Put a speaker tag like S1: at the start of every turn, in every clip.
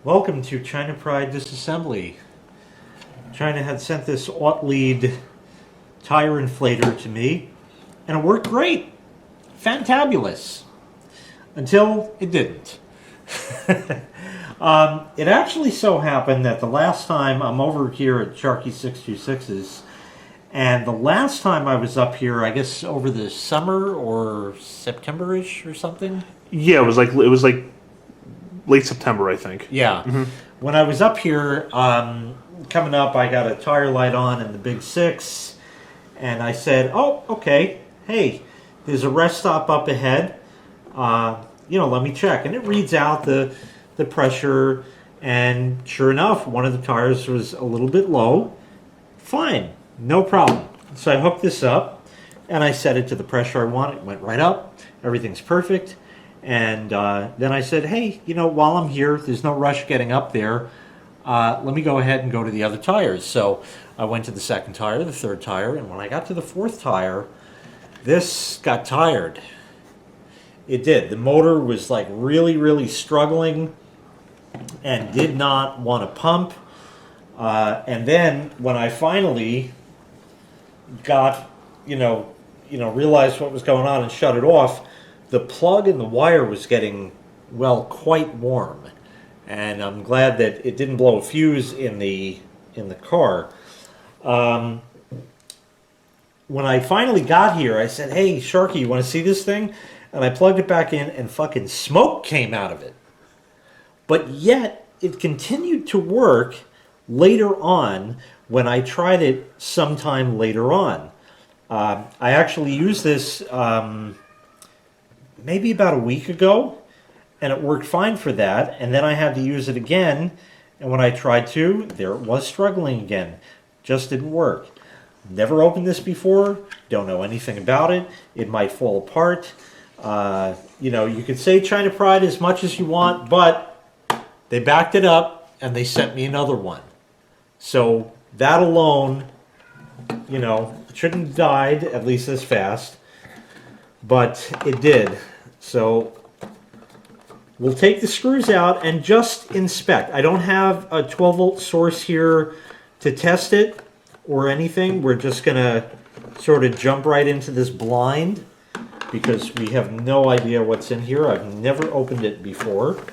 S1: Welcome to China Pride Disassembly. China had sent this AUTLEAD tire inflator to me, and it worked great. Fantabulous. Until it didn't. It actually so happened that the last time I'm over here at Sharky 626's, and the last time I was up here, I guess over the summer or September-ish or something.
S2: Yeah, it was like late September, I think.
S1: Yeah. Mm-hmm. When I was up here, coming up, I got a tire light on in the Big 6, and I said, oh, okay, hey, there's a rest stop up ahead. Let me check. And it reads out the pressure, and sure enough, one of the tires was a little bit low. Fine, no problem. So I hooked this up, and I set it to the pressure I want. It went right up. Everything's perfect. And then I said, hey, while I'm here, there's no rush getting up there. Let me go ahead and go to the other tires. So I went to the second tire, the third tire, and when I got to the fourth tire, this got tired. It did. The motor was like really, really struggling and did not want to pump. And then when I finally got, realized what was going on and shut it off, the plug in the wire was getting, quite warm. And I'm glad that it didn't blow a fuse in the car. When I finally got here, I said, hey, Sharky, you want to see this thing? And I plugged it back in, and fucking smoke came out of it. But yet, it continued to work later on when I tried it sometime later on. I actually used this maybe about a week ago, and it worked fine for that. And then I had to use it again, and when I tried to, there it was struggling again. Just didn't work. Never opened this before, don't know anything about it. It might fall apart. You could say China Pride as much as you want, but they backed it up and they sent me another one. So that alone, shouldn't have died, at least this fast, but it did. So we'll take the screws out and just inspect. I don't have a 12-volt source here to test it or anything. We're just going to sort of jump right into this blind because we have no idea what's in here. I've never opened it before.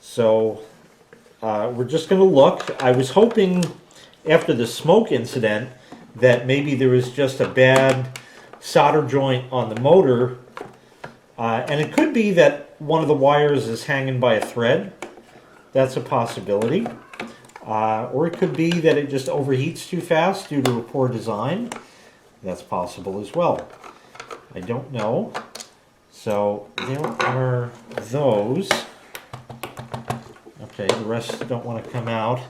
S1: So we're just going to look. I was hoping after the smoke incident that maybe there was just a bad solder joint on the motor. And it could be that one of the wires is hanging by a thread. That's a possibility. Or it could be that it just overheats too fast due to a poor design. That's possible as well. I don't know. So there are those. Okay, the rest don't want to come out.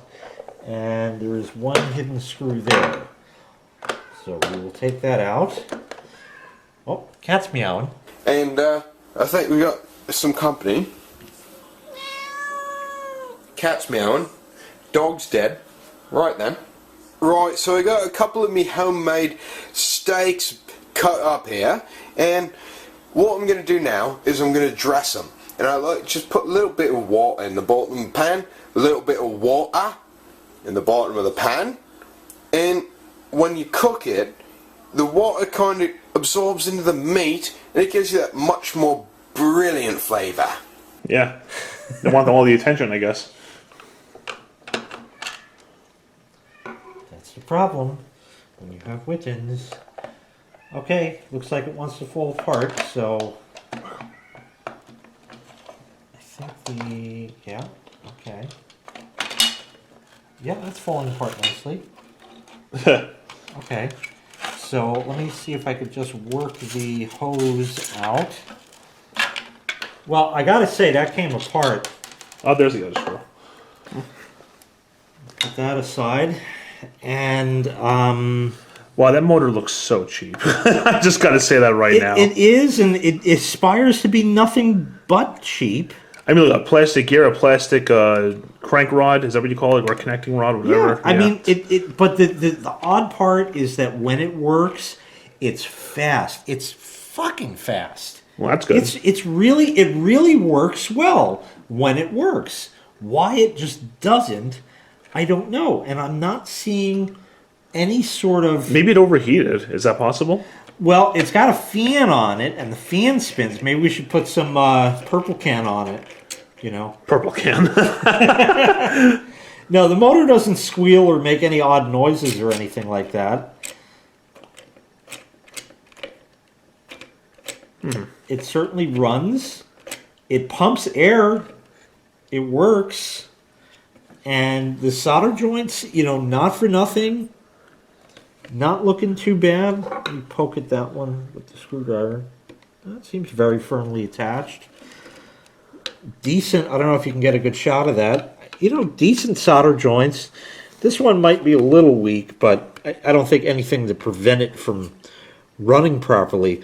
S1: And there is one hidden screw there. So we will take that out. Oh, cat's meowing.
S3: And I think we got some company. Cat's meowing. Dog's dead. Right then. Right, so I got a couple of me homemade steaks cut up here, and what I'm going to do now is I'm going to dress them. And I like just put a little bit of water in the bottom of the pan, a little bit of water in the bottom of the pan, and when you cook it, the water kind of absorbs into the meat, and it gives you that much more brilliant flavour.
S2: Yeah, they want all the attention, I guess.
S1: That's the problem when you have Wittens. Okay, looks like it wants to fall apart, so I think okay. Yeah, that's falling apart nicely. Okay, so let me see if I could just work the hose out. Well, I gotta say, that came apart.
S2: Oh, there's the other screw.
S1: Put that aside, and
S2: wow, that motor looks so cheap. I just gotta say that right now.
S1: It is, and it aspires to be nothing but cheap.
S2: I mean, a plastic gear, a plastic crank rod, is that what you call it, or connecting rod, whatever.
S1: Yeah, I mean, but the odd part is that when it works, it's fast. It's fucking fast.
S2: Well, that's good.
S1: It really works well when it works. Why it just doesn't, I don't know. And I'm not seeing any sort of...
S2: Maybe it overheated. Is that possible?
S1: Well, it's got a fan on it, and the fan spins. Maybe we should put some purple can on it, you know.
S2: Purple can.
S1: No, the motor doesn't squeal or make any odd noises or anything like that. It certainly runs. It pumps air. It works. And the solder joints, you know, not for nothing. Not looking too bad. Let me poke at that one with the screwdriver. That seems very firmly attached. Decent. I don't know if you can get a good shot of that. You know, decent solder joints. This one might be a little weak, but I don't think anything to prevent it from running properly.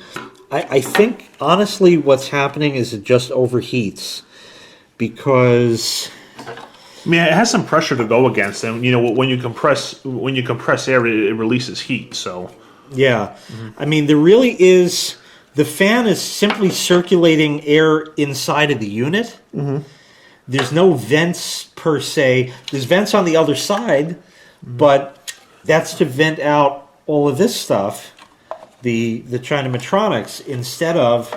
S1: I think, honestly, what's happening is it just overheats. Because...
S2: I mean, it has some pressure to go against, and you know, when you compress air, it releases heat. So,
S1: yeah, I mean, there really is. The fan is simply circulating air inside of the unit. There's no vents per se. There's vents on the other side, but that's to vent out all of this stuff, the Chinametronics, instead of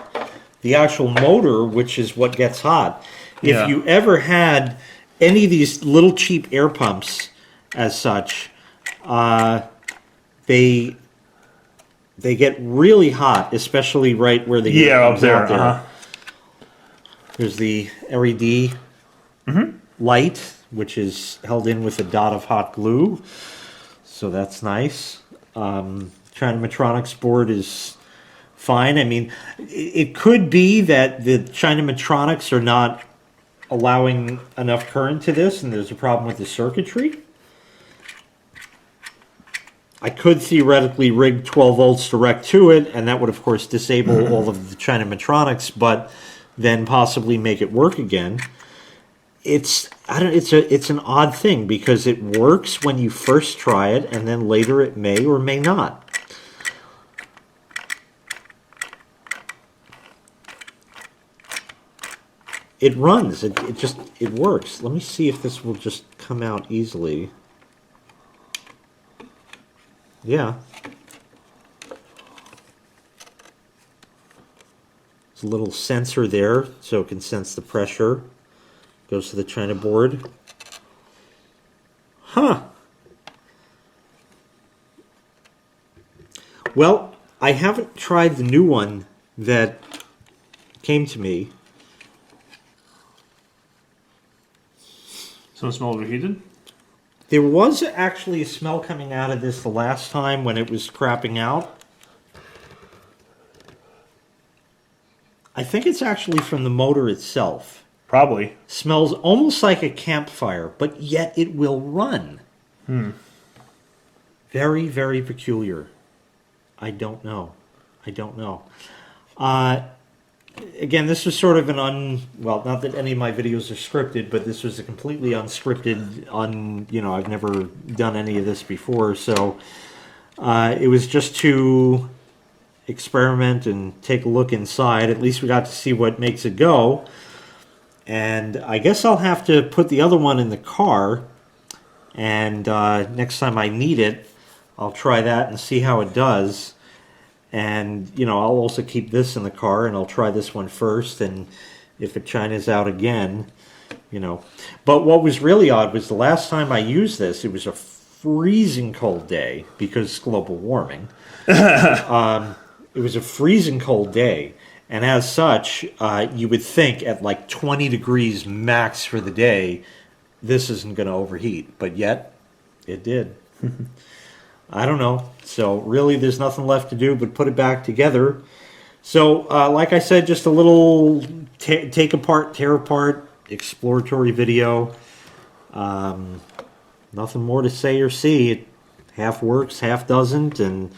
S1: the actual motor, which is what gets hot.
S2: Yeah.
S1: If you ever had any of these little cheap air pumps, as such, they get really hot, especially right where the air
S2: up
S1: comes
S2: there.
S1: out There's the LED light, which is held in with a dot of hot glue, so that's nice. Chinametronics board is fine. I mean, it could be that the Chinametronics are not allowing enough current to this, and there's a problem with the circuitry. I could theoretically rig 12 volts direct to it, and that would, of course, disable all of the Chinametronics, but then possibly make it work again. It's an odd thing, because it works when you first try it, and then later it may or may not. It runs. It works. Let me see if this will just come out easily. Yeah. There's a little sensor there, so it can sense the pressure. Goes to the China board. Huh. Well, I haven't tried the new one that came to me.
S2: So it smells overheated?
S1: There was actually a smell coming out of this the last time when it was crapping out. I think it's actually from the motor itself.
S2: Probably.
S1: Smells almost like a campfire, but yet it will run. Very, very peculiar. I don't know. Again, this was sort of an well, not that any of my videos are scripted, but this was a completely unscripted, I've never done any of this before, so it was just to experiment and take a look inside. At least we got to see what makes it go. And I guess I'll have to put the other one in the car, and next time I need it, I'll try that and see how it does. And, I'll also keep this in the car, and I'll try this one first, and if it China's out again, But what was really odd was the last time I used this, it was a freezing cold day, because global warming. It was a freezing cold day, and as such, you would think at like 20 degrees max for the day, this isn't going to overheat, but yet, it did. I don't know. So really, there's nothing left to do but put it back together. So, like I said, just a little take apart, tear apart, exploratory video. Nothing more to say or see. It half works, half doesn't. And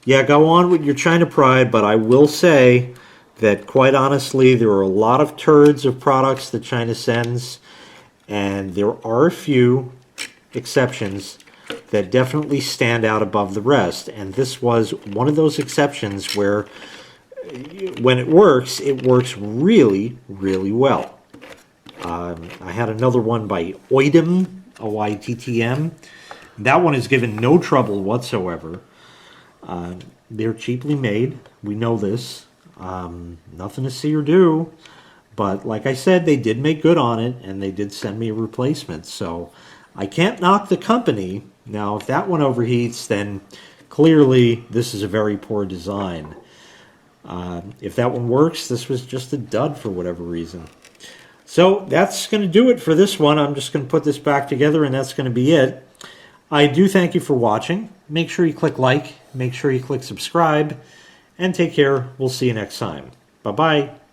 S1: yeah, go on with your China pride, but I will say that quite honestly, there are a lot of turds of products that China sends, and there are a few exceptions that definitely stand out above the rest, and this was one of those exceptions where when it works really, really well. I had another one by Oittm, OITTM. That one is given no trouble whatsoever. They're cheaply made. We know this. Nothing to see or do. But like I said, they did make good on it, and they did send me a replacement. So I can't knock the company. Now, if that one overheats, then clearly this is a very poor design. If that one works, this was just a dud for whatever reason. So that's going to do it for this one. I'm just going to put this back together, and that's going to be it. I do thank you for watching. Make sure you click like, make sure you click subscribe, and take care. We'll see you next time. Bye-bye.